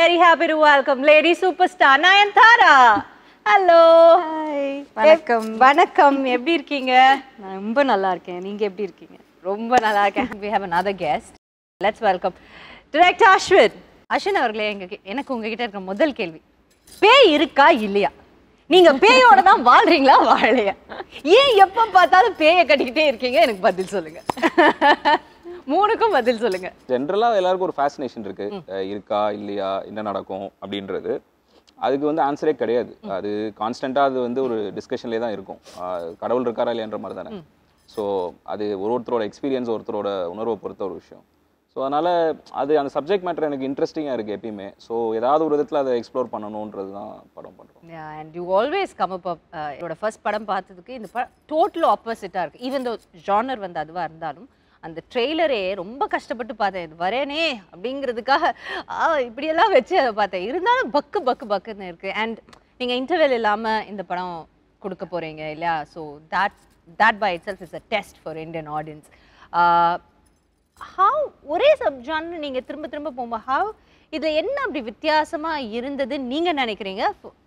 very happy to welcome lady superstar Nayanthara. Hello. Hi. வணக்கம். வணக்கம். எப்படி இருக்கீங்க? நான் ரொம்ப நல்லா இருக்கேன். நீங்க எப்படி இருக்கீங்க? ரொம்ப நல்லா இருக்கேன். We have another guest. Let's welcome director Ashwin. Ashwin அவர்களே, எனக்கு உங்ககிட்ட இருக்க முதல் கேள்வி. பேய் இருக்கா இல்லையா? நீங்க பேயோட தான் வாழ்றீங்களா வாழலையா? ஏன் எப்ப பார்த்தாலும் பேயை கட்டிக்கிட்டே இருக்கீங்க? எனக்கு பதில் சொல்லுங்க. மூணுக்கும் பதில் சொல்லுங்க. ஜென்ரலா எல்லாருக்கும் ஒரு ஃபேசினேஷன் இருக்கு. இருக்கா இல்லையா, என்ன நடக்கும் அப்படின்றது. அதுக்கு வந்து ஆன்சரே கிடையாது. அது கான்ஸ்டன்டா அது வந்து ஒரு டிஸ்கஷன்லேயே தான் இருக்கும். கடவுள் இருக்காரா இல்லையன்ற மாதிரி தானே. ஸோ அது ஒருத்தரோட எக்ஸ்பீரியன்ஸ், ஒருத்தரோட உணர்வை பொறுத்த ஒரு விஷயம். ஸோ அதனால அது அந்த சப்ஜெக்ட் மேட்டர் எனக்கு இன்ட்ரெஸ்டிங்காக இருக்குது எப்பயுமே. ஸோ ஏதாவது ஒரு விதத்தில் அதை எக்ஸ்ப்ளோர் பண்ணணுன்றது தான் படம் பண்ணுறோம். And you always come up என்னோட ஃபர்ஸ்ட் படம் பார்த்ததுக்கு இந்த படம் டோட்டல் ஆப்போசிட்டாக இருக்குது. ஈவன் தோ ஜானர் வந்து அதுவாக இருந்தாலும் அந்த ட்ரெய்லரே ரொம்ப கஷ்டப்பட்டு பார்த்தேன். இது வரேனே அப்படிங்கிறதுக்காக இப்படியெல்லாம் வச்சு அதை பார்த்தேன். இருந்தாலும் பக்கு பக்கு பக்குன்னு இருக்குது. அண்ட் நீங்கள் இன்டர்வெல் இல்லாமல் இந்த படம் கொடுக்க போகிறீங்க இல்லையா? So that by itself is a test for Indian audience. How ஒரே சப்ஜான்னு நீங்கள் திரும்ப திரும்ப போகும்போது ஹவ் இதில் என்ன அப்படி வித்தியாசமாக இருந்ததுன்னு நீங்கள் நினைக்கிறீங்க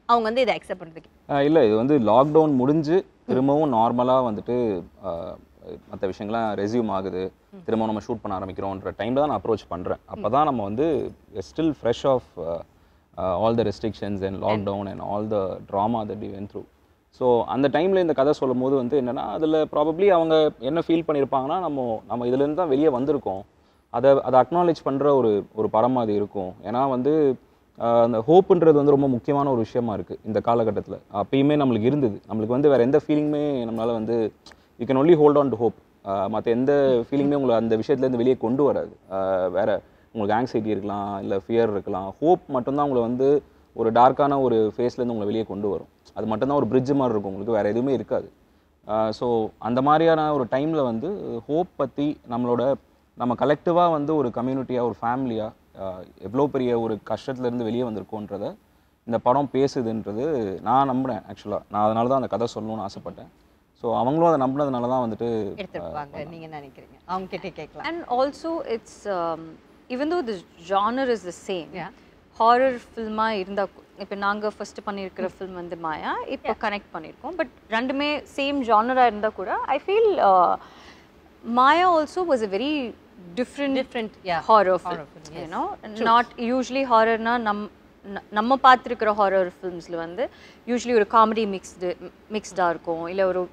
அவங்க வந்து இதை அக்செப்ட் பண்ணுறதுக்கு? இல்லை, இது வந்து லாக்டவுன் முடிஞ்சு திரும்பவும் நார்மலாக வந்துட்டு மற்ற விஷயங்கள்லாம் ரெஸ்யூம் ஆகுது, திரும்ப நம்ம ஷூட் பண்ண ஆரம்பிக்கிறோன்ற டைமில் தான் நான் அப்ரோச் பண்ணுறேன். அப்போ தான் நம்ம வந்து still fresh of all the restrictions and lockdown and all the trauma that we went through. So அந்த டைமில் இந்த கதை சொல்லும் போது வந்து என்னென்னா, அதில் ப்ராபப்ளி அவங்க என்ன ஃபீல் பண்ணியிருப்பாங்கன்னா, நம்ம இதுலேருந்து தான் வெளியே வந்திருக்கோம், அதை அக்னாலேஜ் பண்ணுற ஒரு படமாக அது இருக்கும். ஏன்னா வந்து அந்த ஹோப்புன்றது வந்து ரொம்ப முக்கியமான ஒரு விஷயமா இருக்குது இந்த காலகட்டத்தில். அப்பயுமே நம்மளுக்கு இருந்தது. நம்மளுக்கு வந்து வேறு எந்த ஃபீலிங்குமே நம்மளால் வந்து you can only hold on to hope. மற்ற எந்த ஃபீலிங்குமே உங்களை அந்த விஷயத்துலேருந்து வெளியே கொண்டு வராது. வேறு உங்களுக்கு ஆங்ஸைட்டி இருக்கலாம், இல்லை ஃபியர் இருக்கலாம். ஹோப் மட்டும்தான் உங்களை வந்து ஒரு டார்க்கான ஒரு ஃபேஸ்லேருந்து உங்களை வெளியே கொண்டு வரும். அது மட்டும்தான் ஒரு பிரிட்ஜ் மாதிரி இருக்கும், உங்களுக்கு வேறு எதுவுமே இருக்காது. ஸோ அந்த மாதிரியான ஒரு டைமில் வந்து ஹோப் பற்றி நம்ம கலெக்டிவாக வந்து ஒரு கம்யூனிட்டியாக, ஒரு ஃபேமிலியாக எவ்வளோ பெரிய ஒரு கஷ்டத்துலேருந்து வெளியே வந்திருக்கோன்றத இந்த படம் பேசுதுன்றது நான் நம்புகிறேன். ஆக்சுவலாக நான் அதனால தான் அந்த கதை சொல்லணும்னு ஆசைப்பட்டேன். ஸோ அவங்களும் அதை நம்பினதுனால தான் வந்துட்டு எடுத்துருப்பாங்க. நீங்கள் நினைக்கிறீங்க அவங்க கிட்டே கேட்கலாம். And also it's even though the genre is the same, horror ஃபில்மாக இருந்தால் இப்போ நாங்கள் ஃபஸ்ட்டு பண்ணியிருக்கிற ஃபில்ம் வந்து மாயா, இப்போ கனெக்ட் பண்ணியிருக்கோம். பட் ரெண்டுமே சேம் ஜானராக இருந்தால் கூட I feel Maya also was a very different horror film. You know not usually ஹாரர்னா நம்ம பார்த்துருக்கிற ஹாரர் ஃபில்ம்ஸில் வந்து யூஸ்வலி ஒரு காமெடி மிக்ஸ்டாக இருக்கும், இல்லை ஒரு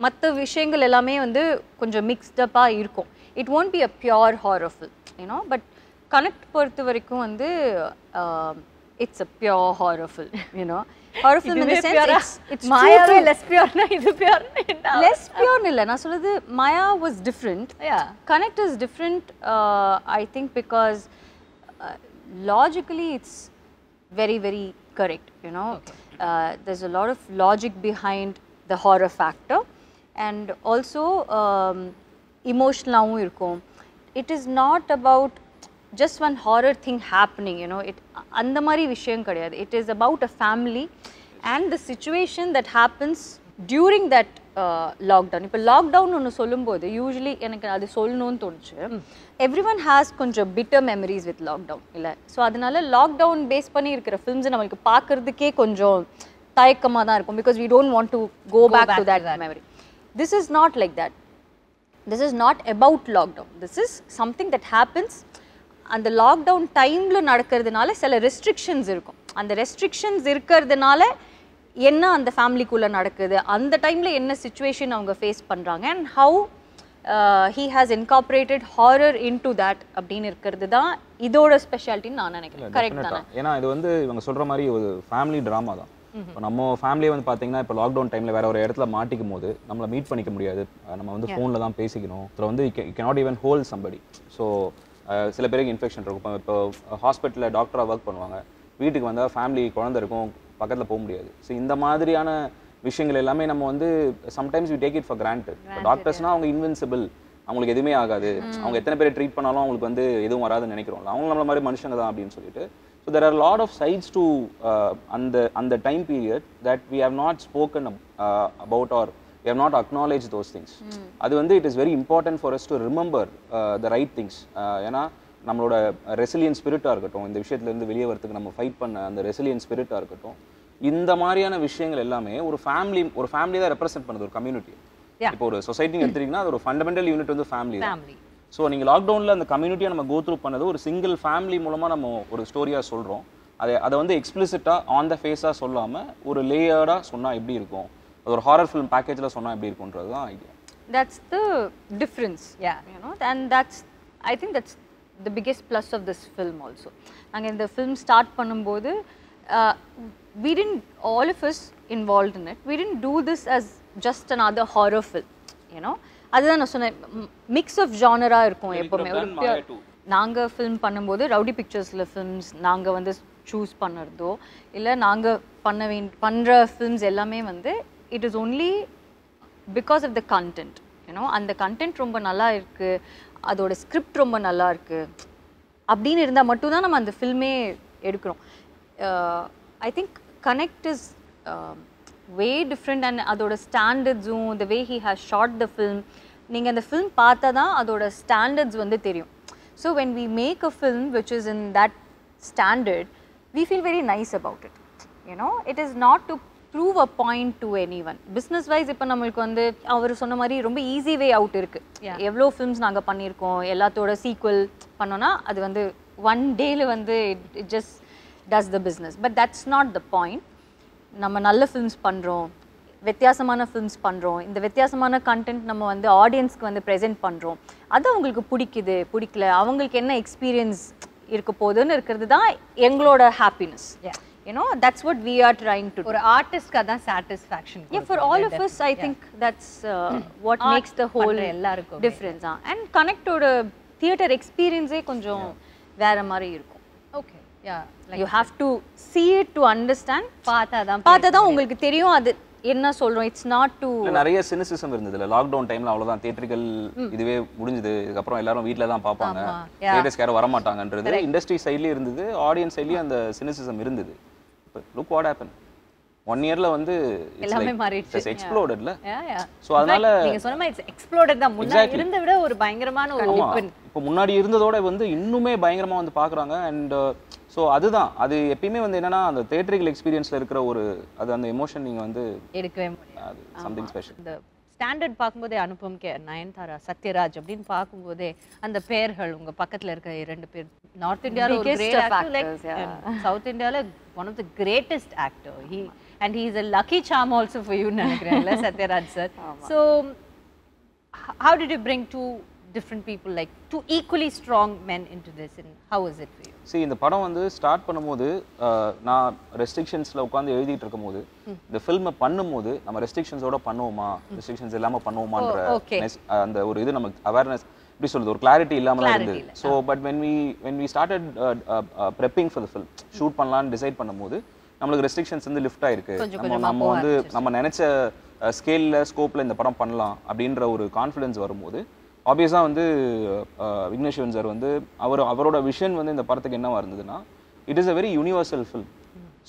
மற்ற விஷயங்கள் எல்லாமே வந்து கொஞ்சம் மிக்ஸ்டப்பாக இருக்கும். It won't be a pure horror film you know. But Connect பொறுத்த வரைக்கும் வந்து it's a pure horror film you know. Horror film இந்த சென்ஸ் இட்ஸ் மாயாவே லெஸ் பியோர்னா இது பியோர் லெஸ் பியோர்னு இல்லை. நான் சொல்றது Maya was different, Connect is different. I think because logically it's very very correct, you know. There's a lot of logic behind the horror factor, and also emotional irkom. It is not about just one horror thing happening, you know. It and mari vishayam kadiyadu. It is about a family and the situation that happens during that lockdown. இப்போ lockdown ஒன்று சொல்லும்போது usually எனக்கு அது சொல்லணும்னு தோணுச்சு. Everyone has கொஞ்சம் bitter memories with lockdown இல்லை. So அதனால லாக்டவுன் பேஸ் பண்ணி இருக்கிற ஃபில்ம்ஸை நம்மளுக்கு பார்க்கறதுக்கே கொஞ்சம் தயக்கமாக தான் இருக்கும். Because we don't want to go back to that memory. This is not like that. This is not about lockdown. This is something that happens. அந்த லாக்டவுன் டைமில் நடக்கிறதுனால சில ரெஸ்ட்ரிக்ஷன்ஸ் இருக்கும். அந்த ரெஸ்ட்ரிக்ஷன்ஸ் இருக்கிறதுனால என்ன அந்த ஃபேமிலிக்குள்ளே நடக்குது, அந்த டைமில் என்ன சுச்சுவேஷன் அவங்க ஃபேஸ் பண்ணுறாங்க, and how he has incorporated horror into that அப்படின்னு இருக்கிறது தான் இதோட ஸ்பெஷாலிட்டின்னு நான் நினைக்கிறேன். கரெக்ட் தானே? ஏன்னா இது வந்து இவங்க சொல்கிற மாதிரி ஒரு ஃபேமிலி ட்ராமா தான். இப்போ நம்ம ஃபேமிலியை வந்து பார்த்தீங்கன்னா இப்போ லாக்டவுன் டைமில் வேறு ஒரு இடத்துல மாட்டிக்கும் போது நம்மளை மீட் பண்ணிக்க முடியாது. நம்ம வந்து ஃபோனில் தான் பேசிக்கணும். அப்புறம் வந்து you cannot even hold somebody. So சில பேருக்கு இன்ஃபெக்ஷன் இருக்கும். இப்போ ஹாஸ்பிட்டலில் டாக்டராக ஒர்க் பண்ணுவாங்க, வீட்டுக்கு வந்தால் ஃபேமிலி குழந்தை இருக்கும், பக்கத்தில் போக முடியாது. ஸோ இந்த மாதிரியான விஷயங்கள் எல்லாமே நம்ம வந்து sometimes we take it for granted. டாக்டர்ஸ்னால் அவங்க இன்வின்சிபிள், அவங்களுக்கு எதுவுமே ஆகாது, அவங்க எத்தனை பேரை ட்ரீட் பண்ணாலும் அவங்களுக்கு வந்து எதுவும் வராதுன்னு நினைக்கிறோம். அவங்க நம்மள மாதிரி மனுஷங்க தான் அப்படின்னு சொல்லிட்டு. So there are lot of sides to அந்த time period that we have not spoken about or we have not acknowledged those things. அது வந்து it is very important for us to remember the right things. ஏன்னா நம்மளோட resilience ஸ்பிரிட்டாக இருக்கட்டும், இந்த விஷயத்துலேருந்து வெளியே வரதுக்கு நம்ம ஃபைட் பண்ண அந்த ரெசிலியன்ஸ் ஸ்பிரிட்டாக இருக்கட்டும், இந்த மாதிரியான விஷயங்கள் எல்லாமே ஒரு ஃபேமிலி தான் ரெப்ரசென்ட் பண்ணுது, ஒரு கம்யூனிட்டி. இப்போ ஒரு சொசைட்டின்னு எடுத்துட்டீங்கன்னா அது ஒரு ஃபண்டமெண்டல் யூனிட் வந்து ஃபேமிலி தான். ஸோ நீங்கள் லாக்டவுனில் அந்த கம்யூனிட்டியை நம்ம கோ த்ரூ பண்ணது ஒரு சிங்கிள் ஃபேமிலி மூலமாக நம்ம ஒரு ஸ்டோரியாக சொல்கிறோம். அதை வந்து எக்ஸ்பிளிசிட்டாக ஆன் த ஃபேஸாக சொல்லாமல் ஒரு லேயர்டாக சொன்னால் எப்படி இருக்கும், அது ஒரு ஹாரர் ஃபிலிம் பேக்கேஜில் சொன்னால் எப்படி இருக்குன்றது தான் idea. That's the difference, you know, and I think that's the biggest plus of this film also. நாங்கள் இந்த film start பண்ணும்போது we didn't, all of us involved in it, we didn't do this as just another horror film, you know. அதுதான் நான் சொன்னேன், mix of ஜானரா இருக்கும் எப்பவுமே. நாங்கள் film பண்ணும்போது ரவுடி பிக்சர்ஸில் ஃபில்ம்ஸ் நாங்கள் வந்து சூஸ் பண்ணுறதோ இல்லை நாங்கள் பண்ணுற ஃபில்ம்ஸ் எல்லாமே வந்து it is only because of the content, you know. அந்த கண்டென்ட் ரொம்ப நல்லா இருக்குது, அதோட ஸ்கிரிப்ட் ரொம்ப நல்லா இருக்குது அப்படின்னு இருந்தால் மட்டும்தான் நம்ம அந்த ஃபில்மே எடுக்கிறோம். I think Connect is way different and அதோட ஸ்டாண்டர்ட்ஸும் the way he has shot the film, நீங்கள் அந்த ஃபில்ம் பார்த்தா தான் அதோட ஸ்டாண்டர்ட்ஸ் வந்து தெரியும். So when we make a film which is in that standard, we feel very nice about it, you know. It is not to prove a point to anyone. Business wise இப்போ நம்மளுக்கு வந்து அவர் சொன்ன மாதிரி ரொம்ப easy way out இருக்குது. எவ்வளோ films நாங்கள் பண்ணியிருக்கோம், எல்லாத்தோட சீக்வல் பண்ணோன்னா அது வந்து ஒன் டேல வந்து it just does the business. But that's not the point. நம்ம நல்ல ஃபில்ம்ஸ் பண்ணுறோம், வித்தியாசமான ஃபில்ம்ஸ் பண்ணுறோம், இந்த வித்தியாசமான கண்டென்ட் நம்ம வந்து ஆடியன்ஸ்க்கு வந்து ப்ரெசென்ட் பண்ணுறோம், அது அவங்களுக்கு பிடிக்கல, அவங்களுக்கு என்ன எக்ஸ்பீரியன்ஸ் இருக்க போகுதுன்னு இருக்கிறது தான் எங்களோட happiness. You know, that's what we are trying to. ஒரு ஆர்டிஸ்ட்க்கு அதான் satisfaction. For all of us I think that's what makes the whole எல்லாருக்கும் டிஃப்ரென்ஸ். அண்ட் கனெக்டோட தியேட்டர் எக்ஸ்பீரியன்ஸே கொஞ்சம் வேற மாதிரி இருக்கும். Okay, yeah, you have to see it to understand. பார்த்தா தான் உங்களுக்கு தெரியும் அது என்ன சொல்றோம். It's not to. நிறைய சினிசிசம் இருந்ததுல லாக்டவுன் டைம்ல, அவ்வளவுதான் தியேட்டர்கள் இதுவே முடிஞ்சது, இதுக்கப்புறம் எல்லாரும் வீட்ல தான் பார்ப்பாங்க, தியேட்டர்ஸ்க்கு யாரும் வர மாட்டாங்கன்றது இண்டஸ்ட்ரி சைட்லயே இருந்தது, ஆடியன்ஸ் சைட்லயே அந்த சினிசிசம் இருந்தது. லுக் வாட் ஹேப்பன், 1 இயர்ல வந்து எல்லாமே மாறிடுச்சு, இட்ஸ் எக்ஸ்ப்ளோடட். சோ அதனால நீங்க சொன்ன மாதிரி இட்ஸ் எக்ஸ்ப்ளோடட் தான். முன்னாடி இருந்த விட ஒரு பயங்கரமான ஒரு ஓபன், இப்போ முன்னாடி இருந்ததோட வந்து இன்னுமே பயங்கரமா வந்து பாக்குறாங்க. அண்ட் ஸோ அதுதான், அது எப்பயுமே வந்து என்னன்னா அந்த தியேட்டரிக்கல் எக்ஸ்பீரியன்ஸ்ல இருக்கிற ஒரு அது அந்த எமோஷன் நீங்க வந்து எடுக்கவே முடியாது. Something special. இந்த ஸ்டாண்டர்ட் பார்க்கும்போதே அனுபம் கே, நயன்தாரா, சத்யராஜ் அப்படின்னு பார்க்கும்போதே அந்த பேர்கள் உங்க பக்கத்துல இருக்க 2 பேர் நார்த் இந்தியால ஒரு கிரேட் ஆக்டர், லைக் சவுத் இந்தியால one of the greatest actor. And he is a lucky charm also for you, நினைக்கிறேன்ல Sathyaraj sir. So how did you bring two different people, like two equally strong men into this, and how was it for you? See, இந்த படம் வந்து start பண்ணும்போது நான் ரெஸ்ட்ரிக்ஷன்ஸ்ல உட்கார்ந்து எழுதிட்டு இருக்கும்போது, இந்த ஃபில்மை பண்ணும்போது நம்ம ரெஸ்ட்ரிக்ஷன்ஸோட பண்ணுவோமா, ரெஸ்ட்ரிக்ஷன்ஸ் இல்லாம பண்ணுவோமான்ற அந்த ஒரு இது நமக்கு அவேர்னஸ் எப்படி சொல்றது, ஒரு கிளாரிட்டி இல்லாம இருந்தது. So but when we started prepping for the film, shoot பண்ணலாம்னு டிசைட் பண்ணும்போது நம்மளுக்கு ரெஸ்ட்ரிக்ஷன்ஸ் வந்து லிஃப்ட் ஆயிருக்கு. நம்ம வந்து நம்ம நினைச்ச ஸ்கேல்ல ஸ்கோப்ல இந்த படம் பண்ணலாம் அப்படின்ற ஒரு கான்ஃபிடன்ஸ் வரும்போது ஆப்வியஸா வந்து விக்னேஷ் சார் வந்து அவரோட விஷன் வந்து இந்த படத்துக்கு என்னவா இருந்ததுன்னா, it is a very universal film.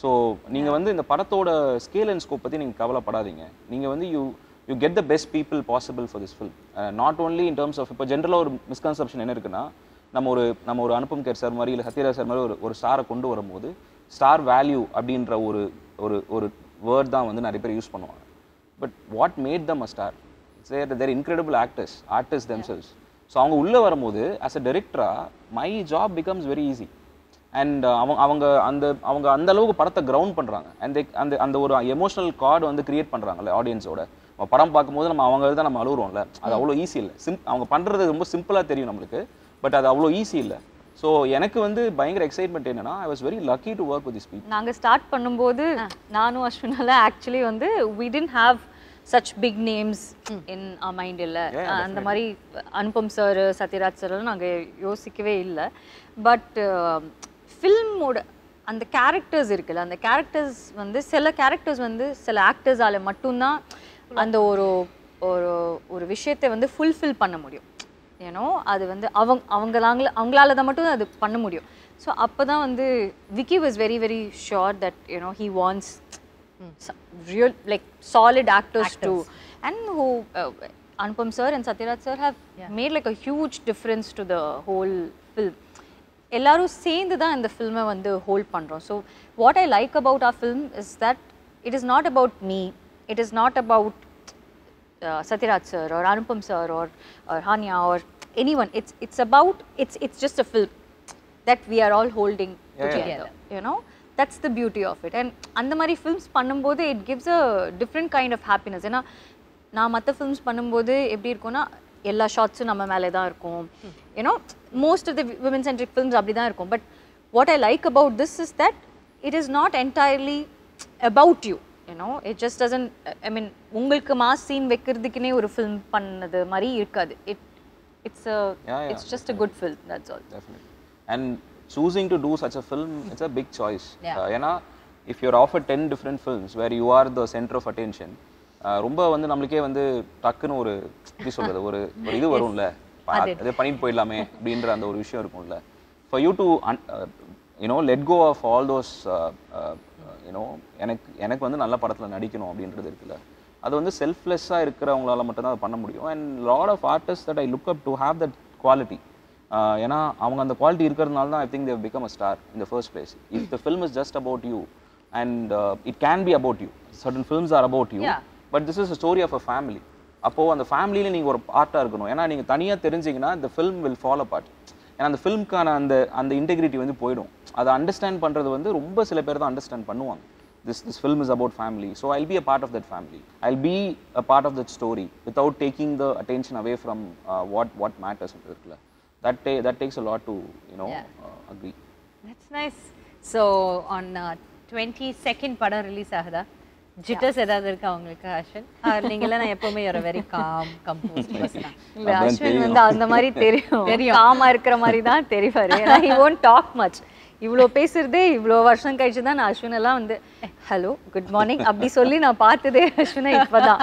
So நீங்க வந்து இந்த படத்தோட ஸ்கேல் அண்ட் ஸ்கோப் பத்தி நீங்க கவலைப்படாதீங்க. நீங்க வந்து you get the best people possible for this film. Not only in terms of, இப்போ ஜென்ரலாக ஒரு மிஸ்கன்செப்ஷன் என்ன இருக்குன்னா, நம்ம ஒரு அனுபம் கேர் சார் மாதிரி இல்லை சத்யராஜ் சார் மாதிரி ஒரு ஸ்டாரை கொண்டு வரும்போது ஸ்டார் வேல்யூ அப்படின்ற ஒரு வேர்ட் தான் வந்து நிறைய பேர் யூஸ் பண்ணுவாங்க. But what made them a star, their incredible artist themselves. So அவங்க உள்ளே வரும்போது ஆஸ் அ டைரக்டராக my job becomes very easy. And அவங்க அந்த அளவுக்கு படத்தை கிரவுண்ட் பண்ணுறாங்க. அண்ட் அந்த ஒரு எமோஷனல் கார்டு வந்து கிரியேட் பண்ணுறாங்கல்ல ஆடியன்ஸோட. படம் பார்க்கும்போது நம்ம தான் நம்ம அழுகுறோம்ல, அது அவ்வளோ ஈஸி இல்லை. அவங்க பண்ணுறது ரொம்ப சிம்பிளாக தெரியும் நம்மளுக்கு, பட் அது அவ்வளோ ஈஸி இல்லை. ஸோ எனக்கு வந்து பயங்கர எக்ஸைட்மெண்ட் என்னன்னா, I was very lucky to work with this people. நாங்கள் ஸ்டார்ட் பண்ணும்போது நானும் அஸ்வினால ஆக்சுவலி வந்து we didn't have such big names in our mind இல்லை. அந்த மாதிரி அனுபம் சார், சத்யராஜ் சார் நாங்கள் யோசிக்கவே இல்லை. பட் ஃபில்மோட அந்த கேரக்டர்ஸ் இருக்குல்ல, அந்த கேரக்டர்ஸ் வந்து சில கேரக்டர்ஸ் வந்து சில ஆக்டர்ஸால மட்டும்தான் அந்த ஒரு விஷயத்தை வந்து ஃபுல்ஃபில் பண்ண முடியும். ஏன்னோ அது வந்து அவங்களால தான் மட்டும் அது பண்ண முடியும். ஸோ அப்போ தான் வந்து Vicky was very very sure that you know he wants real like solid actors too, and who Anupam sir and Satyaraj sir have made like a huge difference to the whole film. எல்லாரும் சேர்ந்து தான் இந்த ஃபில்மை வந்து hold பண்ணுறோம். So what I like about R film is that it is not about me, it is not about Satyaraj sir or Anupam sir or Hanya or anyone. It's about it's just a film that we are all holding together. You know, that's the beauty of it. And அந்த மாதிரி films பண்ணும்போது it gives a different kind of happiness. ஏன்னா நான் மற்ற films பண்ணும்போது எப்படி இருக்கும்னா எல்லா ஷாட்ஸும் நம்ம மேலே தான் இருக்கும். You know, most of the women centric films அப்படி தான் இருக்கும். But what I like about this is that it is not entirely about you. You know, it just doesn't, I mean, உங்களுக்கு மாஸ் சீன் வைக்கிறதுக்குனே ஒரு film பண்ணது மாதிரி இருக்காது. It's just a good film, that's all. Definitely. And choosing to do such a film, it's a big choice. ஏன்னா if you're offered 10 different films where you are the center of attention, ரொம்ப வந்து நம்மளுக்கே வந்து டக்குன்னு ஒரு எப்படி சொல்றது ஒரு இது வரும்ல, அதை பண்ணிட்டு போயிடலாமே அப்படின்ற அந்த ஒரு விஷயம் இருக்கும்ல. For you to you know, let go of all those you know, எனக்கு வந்து நல்ல படத்தில் நடிக்கணும் அப்படின்றது இருக்குல்ல, அது வந்து செல்ஃப்லெஸ்ஸாக இருக்கிறவங்களால மட்டும்தான் அதை பண்ண முடியும். And lot of artist that I look up to have that quality. ஏன்னா அவங்க அந்த குவாலிட்டி இருக்கிறதுனால தான் I think they become a star in the first place. If the film is just about you and it can be about you, certain films are about you, but this is a story of a family. அப்போது அந்த ஃபேமிலியில் நீங்கள் ஒரு பார்ட்டாக இருக்கணும். ஏன்னா நீங்கள் தனியாக தெரிஞ்சிங்கன்னா the film will fall apart. ஏன்னா அந்த ஃபில்ம்க்கான அந்த இன்டெகிரிட்டி வந்து போயிடும். அதை அண்டர்ஸ்டாண்ட் பண்ணுறது வந்து ரொம்ப சில பேர் தான் அண்டர்ஸ்டாண்ட் பண்ணுவாங்க. This film is about family, so I'll be a part of that family. I'll be a part of that story without taking the attention away from what matters. That takes a lot to, you know, agree. That's nice. So on 22nd படம் release ஆகுதா? ஜிட்டர்ஸ் ஏதாவது இருக்கா உங்களுக்கு அஸ்வின்? நீங்களே நான் எப்பவுமே ஒரு very com compost person. இல்ல அஸ்வின் வந்து அந்த மாதிரி தெரியும், காமா இருக்கிற மாதிரி தான் தெரிவாரு. ஏன்னா he won't talk much. இவ்வளோ பேசுறதே இவ்வளோ வருஷம் கழிச்சு தான் நான் அஸ்வின் எல்லாம் வந்து ஹலோ குட் மார்னிங் அப்படி சொல்லி நான் பார்த்ததே அஸ்வினை இப்போதான்.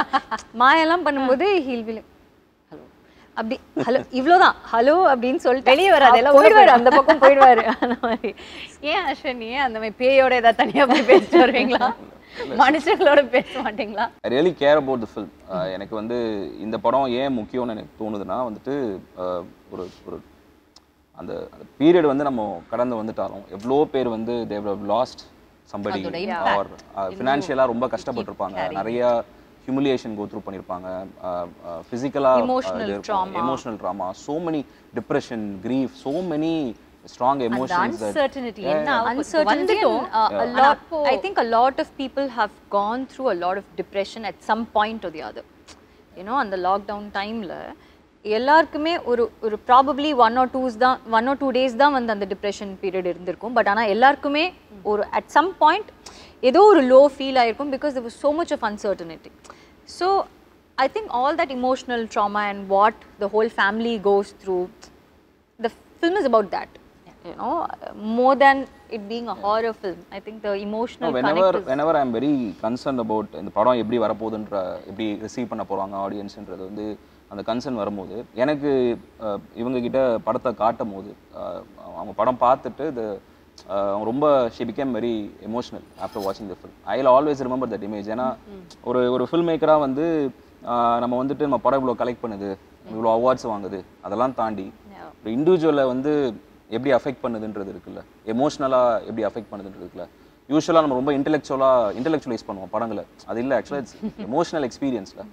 மாயெல்லாம் பண்ணும்போது ஹீல் வில் ஹலோ அப்படி ஹலோ இவ்வளோதான் ஹலோ அப்படின்னு சொல்லிட்டு வெளியே வராது, எல்லாம் போயிடுவாரு, அந்த பக்கம் போயிடுவாரு. அந்த மாதிரி ஏன் அஸ்வின் ஏன் அந்த மாதிரி பேயோட ஏதாவது தனியாக போய் பேசிட்டு வருவீங்களா, மனுஷங்களோட பேச மாட்டீங்களா? I really care about the film. எனக்கு வந்து இந்த படம் ஏன் முக்கியம்னு எனக்கு தோணுதுன்னா வந்துட்டு ஒரு ஒரு அந்த பீரியட் வந்து நம்ம கடந்து வந்துட்டாலும் எவ்வளோ பேர் வந்து they have lost somebody or ஃபினான்ஷியலாக ரொம்ப கஷ்டப்பட்டிருப்பாங்க, நிறைய ஹியூமிலியேஷன் கோ த்ரூ பண்ணியிருப்பாங்க, ஃபிசிக்கலாக emotional drama, so many depression, grief, so many strong emotions. Uncertainty a lot. I think a lot of people have gone through a lot of depression at some point or the other. You know, on the lockdown time la எல்லாருக்குமே ஒரு probably 1 or 2 days தான் வந்து அந்த depression period இருந்திருக்கும். But ஆனால் எல்லாருக்குமே ஒரு at some point ஏதோ ஒரு லோ ஃபீல் ஆயிருக்கும் because there was so much of uncertainty. So I think all that emotional trauma and what the whole family goes through, the film is about that. You know, more than it being a horror film, I think the emotional connect is... Whenever I am very concerned about இந்த படம் எப்படி வரப்போகுதுன்ற எப்படி receive பண்ண போகிறாங்க ஆடியன்ஸ்ன்றது வந்து அந்த concern வரும்போது எனக்கு இவங்ககிட்ட படத்தை காட்டும் போது அவங்க படம் பார்த்துட்டு அவங்க ரொம்ப she became very emotional after வாட்சிங் the film. I will always remember that image. ஏன்னா ஒரு ஃபில்ம் மேக்கராக வந்து நம்ம வந்துட்டு நம்ம படம் இவ்வளோ கலெக்ட் பண்ணுது, இவ்வளோ அவார்ட்ஸ் வாங்குது, அதெல்லாம் தாண்டி ஒரு இண்டிவிஜுவலை வந்து எப்படி அஃபெக்ட் பண்ணுதுன்றது இருக்குல்ல, எமோஷ்னலாக எப்படி அஃபெக்ட் பண்ணுதுன்றது இருக்குல்ல. யூஸ்வலாக நம்ம ரொம்ப இன்டெலெக்சுவலைஸ் பண்ணுவோம் படங்களை, அது இல்லை ஆக்சுவலாக இட்ஸ் எமோஷ்னல் எக்ஸ்பீரியன்ஸில்.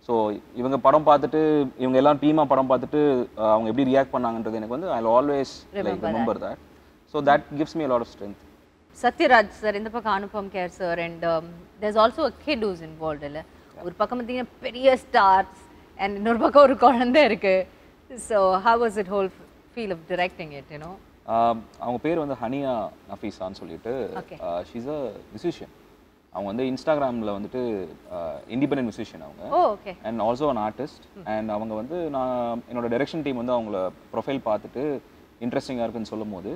ஸோ இவங்க படம் பார்த்துட்டு இவங்க எல்லாம் டீமாக படம் பார்த்துட்டு அவங்க எப்படி ரியாக்ட் பண்ணாங்கன்றது எனக்கு வந்து I always like remember that. So that gives me a lot of strength. Sathyaraj sir இந்த பக்கம் Anupam Kher sir and there's also a kid who's involved. இல்லை ஒரு பக்கம் பார்த்தீங்கன்னா பெரிய ஸ்டார்ஸ் அண்ட் இன்னொரு பக்கம் ஒரு குழந்தை இருக்கு. So how was it whole feel of directing it? You know அவங்க பேர் வந்து ஹனியா நஃபீஸான்னு சொல்லிட்டு ஷீ இஸ் அ மியூசிஷியன். அவங்க வந்து இன்ஸ்டாகிராமில் வந்துட்டு இண்டிபெண்டன்ட் மியூசிஷியன் அவங்க, and also an artist. And அவங்க வந்து நான் என்னோட டைரக்ஷன் டீம் வந்து அவங்கள ப்ரொஃபைல் பார்த்துட்டு இன்ட்ரெஸ்டிங்காக இருக்குன்னு சொல்லும் போது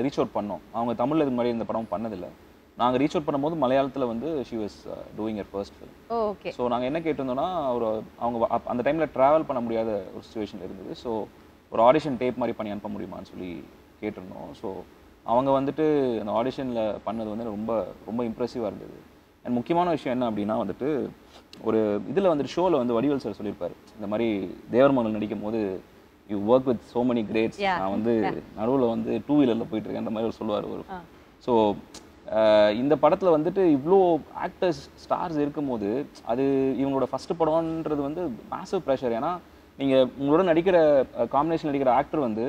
ரீச் அவுட் பண்ணோம். அவங்க தமிழில் இது மாதிரி இந்த படம் பண்ணதில்லை. நாங்கள் ரீச் அவுட் பண்ணும்போது மலையாளத்தில் வந்து she was doing your first film. So நாங்கள் என்ன கேட்டிருந்தோம்னா அவங்க அந்த டைமில் ட்ராவல் பண்ண முடியாத ஒரு சுச்சுவேஷன் இருந்தது. ஸோ ஒரு ஆடிஷன் டேப் மாதிரி பண்ணி அனுப்ப முடியுமான்னு சொல்லி கேட்டிருந்தோம். ஸோ அவங்க வந்துட்டு அந்த ஆடிஷனில் பண்ணது வந்து ரொம்ப ரொம்ப இம்ப்ரெசிவாக இருந்தது. அண்ட் முக்கியமான விஷயம் என்ன அப்படின்னா வந்துட்டு ஒரு இதில் வந்துட்டு ஷோவில் வந்து வடிவேல் சார் சொல்லியிருப்பார், இந்த மாதிரி தேவர் மகள் நடிக்கும் போது you work with so many greats. Yeah. நான் வந்து நடுவில் வந்து 2 வீலரில் போயிட்டு இருக்கேன் அந்த மாதிரி ஒரு சொல்லுவார் ஒரு. ஸோ இந்த படத்தில் வந்துட்டு இவ்வளோ ஆக்டர்ஸ் ஸ்டார்ஸ் இருக்கும்போது அது இவங்களோட ஃபஸ்ட்டு படம்ன்றது வந்து மேசிவ் ப்ரெஷர். ஏன்னா நீங்கள் உங்களோட நடிக்கிற காம்பினேஷன் நடிக்கிற ஆக்டர் வந்து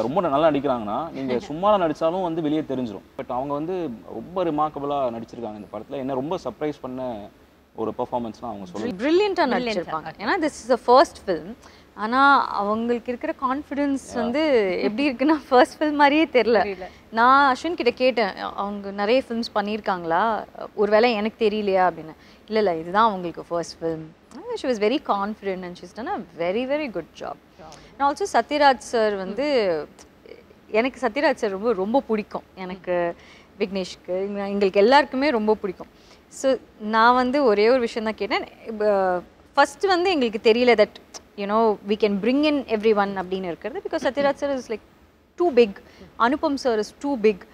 ரொம்ப நல்லா நடிக்கிறாங்கன்னா நீங்கள் சும்மா நடித்தாலும் வந்து வெளியே தெரிஞ்சிடும். பட் அவங்க வந்து ரொம்ப ரிமார்க்கபுளாக நடிச்சிருக்காங்க இந்த படத்தில். என்ன ரொம்ப சர்ப்ரைஸ் பண்ண ஒரு பெர்ஃபார்மன்ஸ்லாம் அவங்க சொல்லுவாங்க. பிரில்லியண்ட்டாக நடிச்சிருப்பாங்க. ஏன்னா this is a first film. ஆனால் அவங்களுக்கு இருக்கிற கான்ஃபிடென்ஸ் வந்து எப்படி இருக்குன்னா ஃபர்ஸ்ட் ஃபில்ம் மாதிரியே தெரில. நான் அஸ்வின் கிட்ட கேட்டேன், அவங்க நிறைய ஃபில்ம்ஸ் பண்ணியிருக்காங்களா, ஒருவேளை எனக்கு தெரியலையா அப்படின்னு. இல்லை இல்லை, இதுதான் அவங்களுக்கு first film. She was very confident and she's done a very very good job. நான் ஆல்சோ சத்யராஜ் சார் வந்து எனக்கு சத்யராஜ் சார் ரொம்ப ரொம்ப பிடிக்கும். எனக்கு விக்னேஷ்க்கு எங்களுக்கு எல்லாருக்குமே ரொம்ப பிடிக்கும். ஸோ நான் வந்து ஒரே ஒரு விஷயம் தான் கேட்டேன். ஃபஸ்ட்டு வந்து எங்களுக்கு தெரியல that you know we can bring in everyone அப்படின்னு இருக்கிறது. Because Sathyaraj sir is like too big, Anupam sir is too big,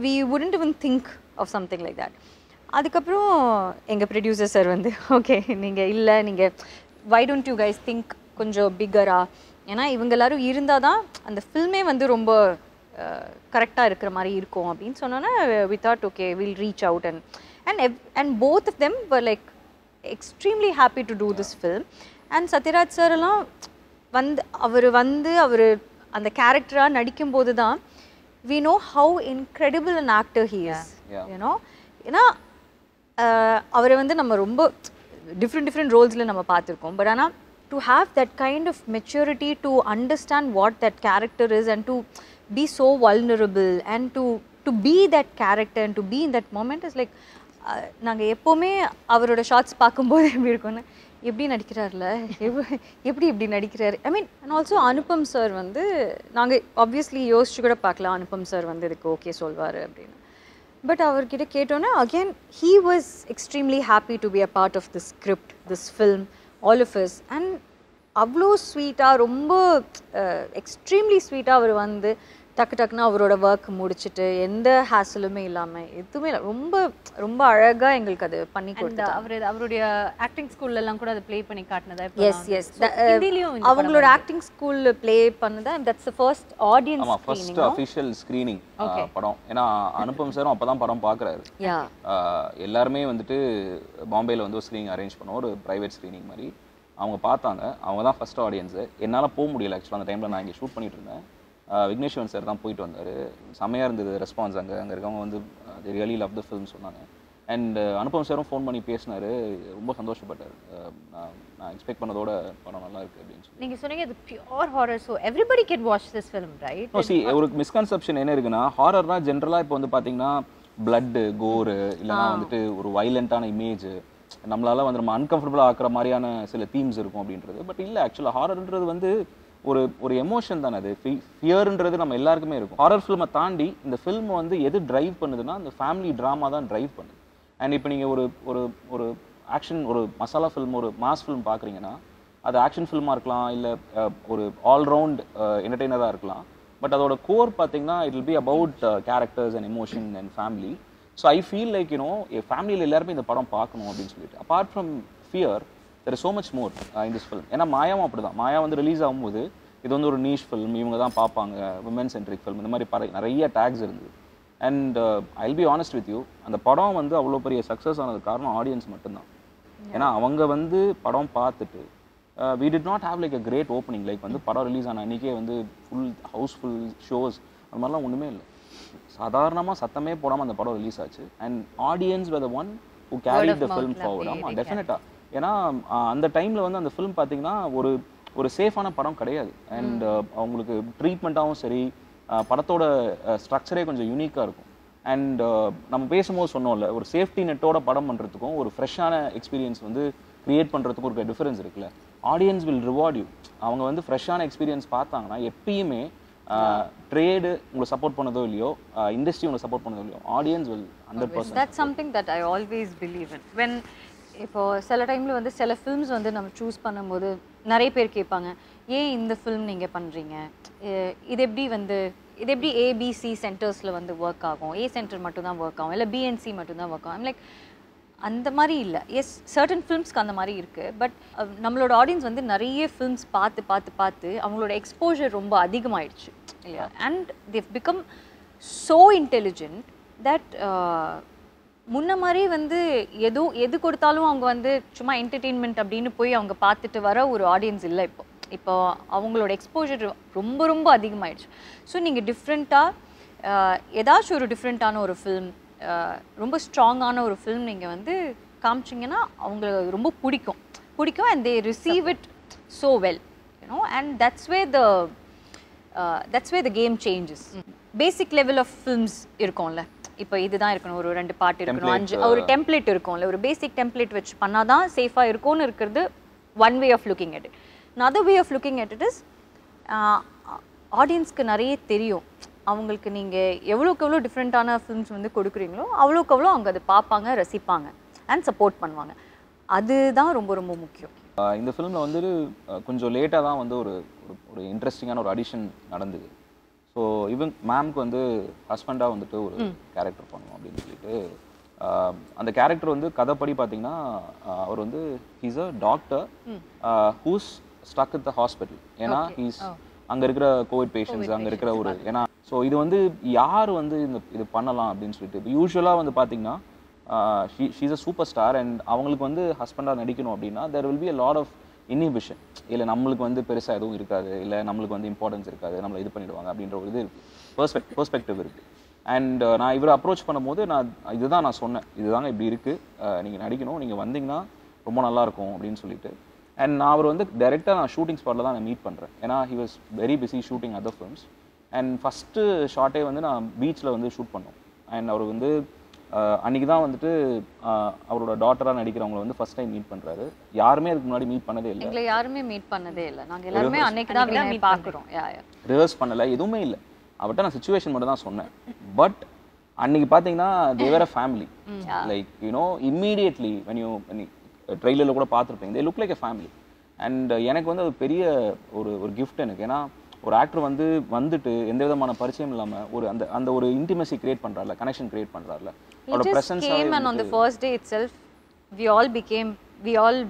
we wouldn't even think of something like that. அதுக்கப்புறம் எங்கள் ப்ரொடியூசர் சார் வந்து ஓகே நீங்கள் இல்லை, நீங்கள் why don't you guys think கொஞ்சம் பிக்கரா, ஏன்னா இவங்க எல்லாரும் இருந்தால் தான் அந்த ஃபில்மே வந்து ரொம்ப கரெக்டாக இருக்கிற மாதிரி இருக்கும் அப்படின்னு சொன்னோன்னா we thought okay will reach out and both of them were like extremely happy to do this film. And Satyaraj sir எல்லாம் வந்து அவர் அந்த கேரக்டராக நடிக்கும்போது தான் we know how incredible an actor he is. You know, ஏன்னா அவரை வந்து நம்ம ரொம்ப different ரோல்ஸில் நம்ம பார்த்துருக்கோம். பட் ஆனால் to have that kind of maturity to understand what that character is and to be so vulnerable and to be that character and to be in that moment is like நாங்கள் எப்போவுமே அவரோட shorts பார்க்கும்போது எப்படி இருக்கும்னு, எப்படி நடிக்கிறார்ல, எப்படி இப்படி நடிக்கிறாரு. I mean and also Anupam sir வந்து நாங்கள் ஆப்வியஸ்லி யோசிச்சு கூட பார்க்கலாம் அனுபம் சார் வந்து இதுக்கு ஓகே சொல்வார் அப்படின்னு. பட் அவர்கிட்ட கேட்டோன்னே again he was extremely happy to be a part of this script, this film, all of us. And அவ்வளோ ஸ்வீட்டாக, ரொம்ப எக்ஸ்ட்ரீம்லி ஸ்வீட்டாக அவர் வந்து டக்குன்னு அவரோட ஒர்க் முடிச்சுட்டு எந்த ஹேசலுமே இல்லாமல் எதுவுமே இல்லை, ரொம்ப ரொம்ப அழகாக எங்களுக்கு அது பண்ணி கொடுத்தாரு. அவருடைய ஆக்டிங் ஸ்கூல்லலாம் கூட அதை ப்ளே பண்ணி காட்டினதா? எஸ் எஸ், அவங்களோட ஆக்டிங் ஸ்கூலில் ப்ளே பண்ணதா. That's the first audience screening, first official screening படம். ஏன்னா அனுபம் சாரும் அப்போ தான் படம் பார்க்குறாரு. எல்லாருமே வந்துட்டு பாம்பேயில் வந்து ஒரு ஸ்க்ரீனிங் அரேஞ்ச் பண்ணோம், ஒரு ப்ரைவேட் ஸ்க்ரீனிங் மாதிரி. அவங்க பார்த்தாங்க, அவங்க தான் ஃபர்ஸ்ட் ஆடியன்ஸு. என்னால் போக முடியல ஆக்சுவலாக, அந்த டைமில் நான் இங்கே ஷூட் பண்ணிட்டு இருந்தேன். விக்னேஷ் சார் தான் போயிட்டு வந்தார். செம்மையாக இருந்தது ரெஸ்பான்ஸ். அங்கே இருக்கவங்க வந்து they really love the film சொன்னாங்க. அண்ட் அனுபம் சாரும் ஃபோன் பண்ணி பேசினார், ரொம்ப சந்தோஷப்பட்டார். நான் எக்ஸ்பெக்ட் பண்ணதோட படம் நல்லா இருக்குது அப்படின்னு சொல்லி. நீங்கள் சொன்னீங்க அது pure horror, so everybody can watch this film, right? C, ஒரு மிஸ்கன்செப்ஷன் என்ன இருக்குன்னா, ஹாரர்னா ஜென்ரலாக இப்போ வந்து பார்த்தீங்கன்னா பிளட்டு, கோரு, இல்லைனா வந்துட்டு ஒரு வைலண்ட்டான இமேஜ், நம்மளால வந்து நம்ம அன்கம்ஃபர்டபுளாக ஆக்குற மாதிரியான சில தீம்ஸ் இருக்கும் அப்படின்றது. பட் இல்லை, ஆக்சுவலாக ஹாரர்ன்றது வந்து ஒரு எமோஷன் தானே. அது ஃபியர்ன்றது நம்ம எல்லாருக்குமே இருக்கும். ஹாரர் ஃபில்மை தாண்டி இந்த ஃபில்ம் வந்து எது ட்ரைவ் பண்ணுதுன்னா அந்த ஃபேமிலி ட்ராமா தான் ட்ரைவ் பண்ணுது. அண்ட் இப்போ நீங்கள் ஒரு ஆக்ஷன், ஒரு மசாலா ஃபில்ம், ஒரு மாஸ் ஃபில்ம் பார்க்குறீங்கன்னா அது ஆக்ஷன் ஃபில்மாக இருக்கலாம், இல்லை ஒரு ஆல்ரவுண்ட் என்டர்டெய்னராக இருக்கலாம். பட் அதோட கோர் பார்த்தீங்கன்னா it will be about characters and emotion and family. So I feel like you know ஃபேமிலியில் எல்லாருமே இந்த படம் பார்க்கணும் அப்படின்னு சொல்லிட்டு. Apart from fear there is so much more in this film. ஏன்னா மாயாவும் அப்படி தான். மாயா வந்து ரிலீஸ் ஆகும்போது இது வந்து ஒரு நீஷ் ஃபில்ம், இவங்க தான் பார்ப்பாங்க, விமன் சென்ட்ரிக் ஃபில்ம், இந்த மாதிரி நிறைய டேக்ஸ் இருந்தது. And I'll be honest with you, அந்த படம் வந்து அவ்வளோ பெரிய சக்ஸஸ் ஆனது காரணம் ஆடியன்ஸ் மட்டும்தான். ஏன்னா அவங்க வந்து படம் பார்த்துட்டு we did not have like a great opening, like வந்து படம் ரிலீஸ் ஆன அன்றைக்கே வந்து ஃபுல் ஹவுஸ்ஃபுல் ஷோஸ் அந்த மாதிரிலாம் ஒன்றுமே இல்லை. சாதாரணமாக சத்தமே போடாமல் அந்த படம் ரிலீஸ் ஆச்சு. And audience were the one who carried the film forward. ஆமாம், டெஃபினட்டாக. ஏன்னா அந்த டைமில் வந்து அந்த ஃபிலிம் பார்த்தீங்கன்னா ஒரு சேஃபான படம் கிடையாது. அண்ட் அவங்களுக்கு ட்ரீட்மெண்ட்டாகவும் சரி, படத்தோட ஸ்ட்ரக்சரே கொஞ்சம் யூனிக்காக இருக்கும். அண்ட் நம்ம பேசும்போது சொன்னோம்ல, ஒரு சேஃப்டி நெட்டோட படம் பண்ணுறதுக்கும் ஒரு ஃப்ரெஷ்ஷான எக்ஸ்பீரியன்ஸ் வந்து க்ரியேட் பண்ணுறதுக்கும் ஒரு டிஃபரன்ஸ் இருக்குல்ல. Audience will reward you. அவங்க வந்து ஃப்ரெஷ்ஷான எக்ஸ்பீரியன்ஸ் பார்த்தாங்கன்னா எப்பயுமே ட்ரேடு உங்களை சப்போர்ட் பண்ணதோ இல்லையோ, இண்டஸ்ட்ரி உங்களை சப்போர்ட் பண்ணதோ இல்லையோ, audience will 100%. That's something that I always believe in. When இப்போ சில டைமில் வந்து சில ஃபில்ம்ஸ் வந்து நம்ம சூஸ் பண்ணும்போது நிறைய பேர் கேட்பாங்க, ஏன் இந்த ஃபில்ம் நீங்கள் பண்ணுறீங்க, இது எப்படி ஏபிசி சென்டர்ஸில் வந்து ஒர்க் ஆகும், ஏ சென்டர் மட்டும் தான் ஒர்க் ஆகும், இல்லை பிஎன்சி மட்டும் தான் ஒர்க் ஆகும். லைக் அந்த மாதிரி இல்லை. எஸ், சர்டன் ஃபிலிம்ஸ்க்கு அந்த மாதிரி இருக்குது. பட் நம்மளோட ஆடியன்ஸ் வந்து நிறைய ஃபிலிம்ஸ் பார்த்து அவங்களோட எக்ஸ்போஜர் ரொம்ப அதிகமாகிடுச்சு இல்லையா. And they become so intelligent that முன்ன மாதிரி வந்து எது கொடுத்தாலும் அவங்க வந்து சும்மா என்டர்டெயின்மெண்ட் அப்படின்னு போய் அவங்க பார்த்துட்டு வர ஒரு ஆடியன்ஸ் இல்லை. இப்போ அவங்களோட எக்ஸ்போஜர் ரொம்ப ரொம்ப அதிகமாகிடுச்சு. ஸோ நீங்கள் டிஃப்ரெண்ட்டாக ஏதாச்சும் ஒரு டிஃப்ரெண்ட்டான ஒரு ஃபில்ம், ரொம்ப ஸ்ட்ராங்கான ஒரு ஃபில்ம் நீங்கள் வந்து காமிச்சிங்கன்னா அவங்களுக்கு ரொம்ப பிடிக்கும் and they receive it so well, you know. And that's way the game changes. Basic level of films இருக்கும்ல, இப்போ இதுதான் இருக்கணும், ஒரு 2 பாட்டு இருக்கணும், 5 ஒரு டெம்ப்ளேட் இருக்கும்ல, ஒரு பேசிக் டெம்ப்ளேட் வச்சு பண்ணால் தான் சேஃபாக இருக்கும்னு இருக்கிறது one way of looking at it. another way of looking at it is ஆடியன்ஸ்க்கு நிறைய தெரியும். அவங்களுக்கு நீங்கள் எவ்வளோக்கு எவ்வளோ டிஃப்ரெண்ட்டான ஃபிலிம்ஸ் வந்து கொடுக்குறீங்களோ அவ்வளோக்கு அவ்வளோ அவங்க அதை பார்ப்பாங்க, ரசிப்பாங்க அண்ட் சப்போர்ட் பண்ணுவாங்க. அதுதான் ரொம்ப ரொம்ப முக்கியம். இந்த ஃபிலிமில் வந்து கொஞ்சம் லேட்டாக தான் வந்து ஒரு இன்ட்ரெஸ்டிங்கான ஒரு அடிஷன் நடந்தது. ஸோ இவங்க மேம்க்கு வந்து ஹஸ்பண்டாக வந்துட்டு ஒரு கேரக்டர் பண்ணுவோம் அப்படின்னு சொல்லிட்டு, அந்த கேரக்டர் வந்து கதைப்படி பார்த்தீங்கன்னா அவர் வந்து he's a doctor who's stuck with the hospital. ஏன்னா ஹீஸ் அங்கே இருக்கிற கோவிட் பேஷண்ட்ஸ் அங்கே இருக்கிற ஒரு, ஏன்னா ஸோ இது வந்து யார் வந்து இது பண்ணலாம் அப்படின்னு சொல்லிட்டு, இப்போ யூஸ்வலாக வந்து பார்த்தீங்கன்னா she's a super star and அவங்களுக்கு வந்து ஹஸ்பண்டாக நடிக்கணும் அப்படின்னா there will be a lot of inhibition. இல்லை நம்மளுக்கு வந்து பெருசாக எதுவும் இருக்காது, இல்லை நம்மளுக்கு வந்து இம்பார்ட்டன்ஸ் இருக்காது, நம்மளை இது பண்ணிடுவாங்க அப்படின்ற ஒரு இது பெர்ஸ்பெக்டிவ் இருக்குது. அண்ட் நான் இவரை அப்ரோச் பண்ணும்போது இதுதான் நான் சொன்னேன், இதுதாங்க இப்படி இருக்குது, நீங்கள் நடிக்கணும், நீங்கள் வந்தீங்கன்னா ரொம்ப நல்லாயிருக்கும் அப்படின்னு சொல்லிட்டு. அண்ட் நான் அவர் வந்து டைரெக்டாக நான் ஷூட்டிங் ஸ்பாட்டில் தான் நான் மீட் பண்ணுறேன். ஏன்னா he was very busy shooting other films. And first ஷார்ட்டே வந்து நான் பீச்சில் வந்து ஷூட் பண்ணோம். அண்ட் அவர் வந்து அன்றைக்கி தான் வந்துட்டு அவரோட டாட்டராக நடிக்கிறவங்களை வந்து ஃபஸ்ட் டைம் மீட் பண்ணுறாரு. யாருமே அதுக்கு முன்னாடி மீட் பண்ணதே இல்லை. எங்களை யாருமே மீட் பண்ணதே இல்லை. நாங்கள் எல்லாருமே அன்னைக்கு தான் மீட் பார்க்குறோம். ரிஹர்ஸ் பண்ணலை, எதுவுமே இல்லை. அவர்கிட்ட நான் சிச்சுவேஷன் மட்டும் தான் சொன்னேன். பட் அன்றைக்கி பார்த்தீங்கன்னா they were a family. Like you know immediately when ட்ரெய்லரில் கூட பார்த்துருப்பீங்க, they look like a family. And எனக்கு வந்து அது பெரிய ஒரு கிஃப்ட் எனக்கு. ஏன்னா ஒரு ஆக்டர் வந்துட்டு எந்த விதமான பரிச்சயம் இல்லாமல் அந்த ஒரு இன்டிமசி கிரியேட் பண்ணுறாருல, கனெக்ஷன் கிரியேட் பண்ணுறாருல, அவரோட presence. And on the first day itself we all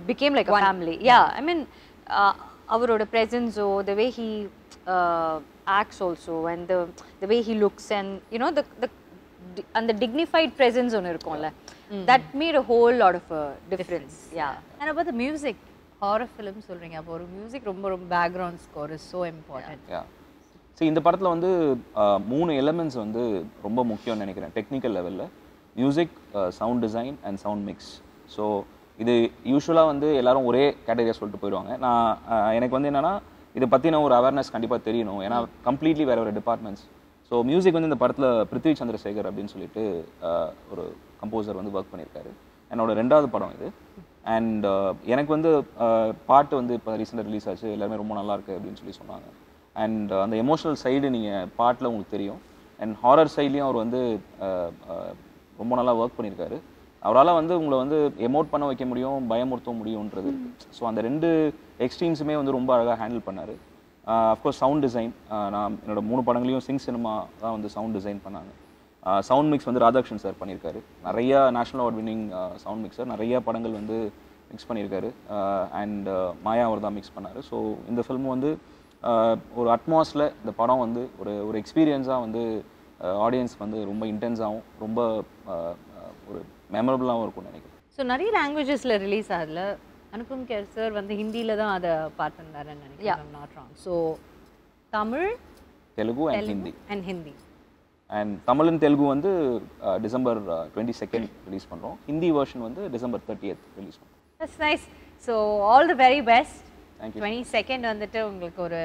became like a family. Yeah, I mean அவரோட presence, the way he acts also, and the way he looks, and you know the dignified presence ஒன்று இருக்கும்ல, that made a whole lot of a difference. Yeah. And about the music, horror film சொல்றீங்க, அப்போ ஒரு music ரொம்ப background score is so important. Yeah. See, இந்த படத்தில் வந்து 3 elements வந்து ரொம்ப முக்கியம்னு நினைக்கிறேன் டெக்னிக்கல் லெவலில்: music, sound design and sound mix. So இது யூஸ்வலாக வந்து எல்லாரும் ஒரே கேட்டகரியாக சொல்லிட்டு போயிடுவாங்க. எனக்கு வந்து என்னென்னா இதை பற்றின ஒரு அவேர்னஸ் கண்டிப்பாக தெரியணும், ஏன்னா கம்ப்ளீட்லி வேறு ஒரு டிபார்ட்மெண்ட்ஸ். ஸோ மியூசிக் வந்து இந்த படத்தில் பிருத்வி சந்திரசேகர் அப்படின்னு சொல்லிட்டு ஒரு கம்போசர் வந்து ஒர்க் பண்ணியிருக்காரு. என்னோட 2வது படம் இது. அண்ட் எனக்கு வந்து பாட்டு வந்து இப்போ ரீசெண்டாக ரிலீஸ் ஆச்சு, எல்லாருமே ரொம்ப நல்லா இருக்குது அப்படின்னு சொல்லி சொன்னாங்க. அண்ட் அந்த எமோஷனல் சைடு நீங்கள் பாட்டில் உங்களுக்கு தெரியும். அண்ட் ஹாரர் சைட்லேயும் அவர் வந்து ரொம்ப நல்லா ஒர்க் பண்ணியிருக்காரு. அவரால் வந்து உங்களை வந்து எமோட் பண்ண வைக்க முடியும், பயமுறுத்த முடியுன்றது இருக்குது. ஸோ அந்த 2 எக்ஸ்ட்ரீம்ஸுமே வந்து ரொம்ப அழகாக ஹேண்டில் பண்ணார். அஃப்கோர்ஸ் சவுண்ட் டிசைன், நான் என்னோடய 3 படங்களையும் சிங் சினிமா தான் வந்து சவுண்ட் டிசைன் பண்ணாங்க. சவுண்ட் மிக்ஸ் வந்து ராதாகிருஷ்ணன் சார் பண்ணியிருக்காரு. நிறையா national award winning sound mixer, நிறையா படங்கள் வந்து மிக்ஸ் பண்ணியிருக்காரு. அண்ட் மாயா அவர் தான் மிக்ஸ் பண்ணார். ஸோ இந்த ஃபில்ம் வந்து ஒரு அட்மாஸில் இந்த படம் வந்து ஒரு எக்ஸ்பீரியன்ஸாக வந்து ஆடியன்ஸ்க்கு வந்து ரொம்ப இன்டென்ஸாகவும் ரொம்ப ஒரு மெமரபுளாகவும் இருக்கும்னு நினைக்கிறேன். ஸோ நிறைய லாங்குவேஜஸில் ரிலீஸ் ஆகல. அனுபம் கேர் சார் வந்து ஹிந்தியில் தான் அதை பார்த்துருந்தாருன்னு நினைக்கிறேன், not wrong. So Tamil, Telugu and Hindi. And Tamil and Telugu வந்து டிசம்பர் 22 ரிலீஸ் பண்ணுறோம். ஹிந்தி வெர்ஷன் வந்து டிசம்பர் 30th ரிலீஸ் பண்ணுறோம். That's nice. So all the very best. Thank you. 22 வந்துட்டு உங்களுக்கு ஒரு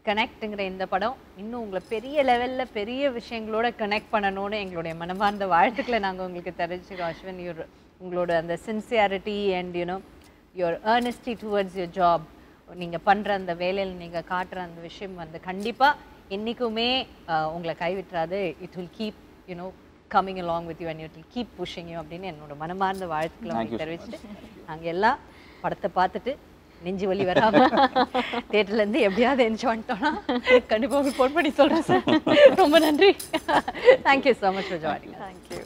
கனெக்ட்டுங்கிற இந்த படம் இன்னும் உங்களை பெரிய லெவலில் பெரிய விஷயங்களோட கனெக்ட் பண்ணணும்னு எங்களுடைய மனமார்ந்த வாழ்த்துக்களை நாங்கள் உங்களுக்கு தெரிஞ்சுக்கிறோம். அஸ்வின், உங்களோட அந்த sincerity and you know your earnestness towards your job, நீங்கள் பண்ணுற அந்த வேலையில் நீங்கள் காட்டுற அந்த விஷயம் வந்து கண்டிப்பாக என்றைக்குமே உங்களை கைவிட்டுறாது. It will keep you know coming along with you and it will keep pushing you அப்படின்னு என்னோட மனமார்ந்த வாழ்த்துக்களை உங்களுக்கு தெரிவிச்சுட்டு நாங்கள் எல்லாம் படத்தை பார்த்துட்டு நெஞ்சு வலி வராமல் தேட்டர்லேருந்து எப்படியாவது என்ஜாய் பண்ணிட்டோன்னா கண்டிப்பாக உங்களுக்கு ஃபோன் பண்ணி சொல்கிறேன் சார். ரொம்ப நன்றி. Thank you so much for joining. Thank you.